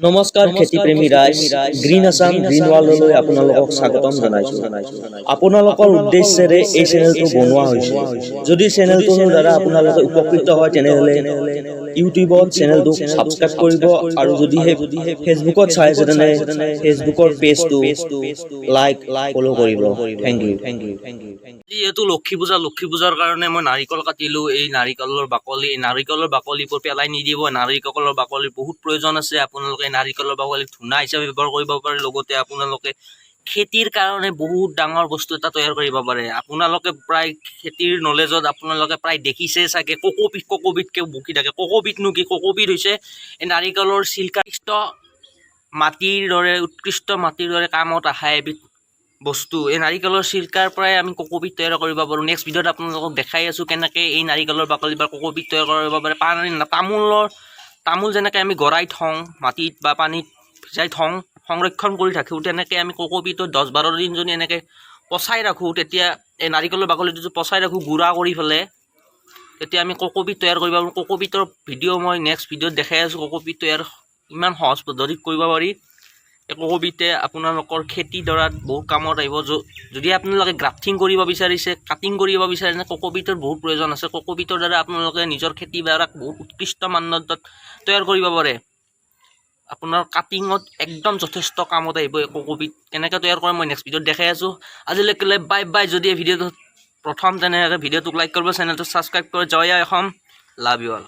নমস্কাৰ খেতি প্ৰেমী ৰাইজ গ্ৰীণ আসাম গ্ৰীণ ৱাৰ্ল্ডলৈ আপোনালোকক স্বাগতম জনাইছো আপোনালোকৰ উদ্দেশ্যেৰে এই চেনেলটো বনোৱা হৈছে যদি চেনেলটোৰ দ্বাৰা আপোনালোকে উপকৃত হয় তেনেহলে ইউটিউবত চেনেলটো সাবস্ক্ৰাইব কৰিব আৰু যদি ফেসবুকত চাই আছে তেনে ফেসবুকৰ পেজটো লাইক ফলো কৰিব থ্যাংক ইউ যেহেতু লক্ষী পূজাৰ কাৰণে মই নাৰিকল কাটিলো এই নাৰিকলৰ বাকলিবোৰ পেলাই নিদিব নাৰিকলৰ বাকলিৰ বহুত প্ৰয়োজন আছে আপোনালোকে নাৰিকলৰ বাকলি ধুনা হিচাপে ব্যৱহাৰ কৰিব পাৰে লগতে আপোনালোকে খেতিৰ কাৰণে বহুত ডাঙৰ বস্তু এটা তৈয়াৰ কৰিব পাৰে আপোনালোকে প্ৰায় খেতিৰ নলেজত আপোনালোকে প্ৰায় দেখিছে চাগে কোকোপিটকে বকি থাকে কোকোপিটনো কি কোকোপিট হৈছে এই নাৰিকলৰ চিল্কাষ্ট উৎকৃষ্ট মাটিৰ দৰে কামত আহা এবিধ বস্তু এই নাৰিকলৰ চিল্কাৰ পৰাই আমি কোকোপিট তৈয়াৰ কৰিব পাৰোঁ নেক্সট ভিডিঅ'ত আপোনালোকক দেখাই আছোঁ কেনেকৈ এই নাৰিকলৰ বাকলি বা কোকোপিট তৈয়াৰ কৰিব পাৰে তামোল যেনেকৈ আমি গৰাই থওঁ মাটিত বা পানীত ভিজাই থওঁ সংৰক্ষণ কৰি ৰাখোঁ তেনেকৈ আমি কোকোপিটত 10-12 দিন যদি এনেকৈ পচাই ৰাখোঁ তেতিয়া এই নাৰিকলৰ বাকলিটো যদি পচাই ৰাখোঁ গুড়া কৰি পেলাই তেতিয়া আমি কোকোপিট তৈয়াৰ কৰিব পাৰোঁ কোকোপিটৰ ভিডিঅ' মই নেক্সট ভিডিঅ'ত দেখাই আছোঁ কোকোপিট তৈয়াৰ ইমান সহজ পদ্ধতিত কৰিব পাৰি এই কোকোপিটে আপোনালোকৰ খেতিডৰাত বহুত কামত আহিব যদি আপোনালোকে গ্ৰাফটিং কৰিব বিচাৰিছে কাটিং কৰিব বিচাৰিছে কোকোপিটৰ বহুত প্ৰয়োজন আছে কোকোপিটৰ দ্বাৰা আপোনালোকে নিজৰ খেতিডৰাক বহুত উৎকৃষ্ট মানদণ্ডত তৈয়াৰ কৰিব পাৰে আপোনাৰ কাটিঙত একদম যথেষ্ট কামত আহিব এই কোকোপিট কেনেকৈ তৈয়াৰ কৰে মই নেক্সট ভিডিঅ'ত দেখাই আছোঁ আজিলৈকে বাই যদি এই ভিডিঅ'টো প্ৰথম তেনেহ'লে ভিডিঅ'টোক লাইক কৰিব চেনেলটো ছাবস্ক্ৰাইব কৰিব জয় অসম লাভ ইউ অল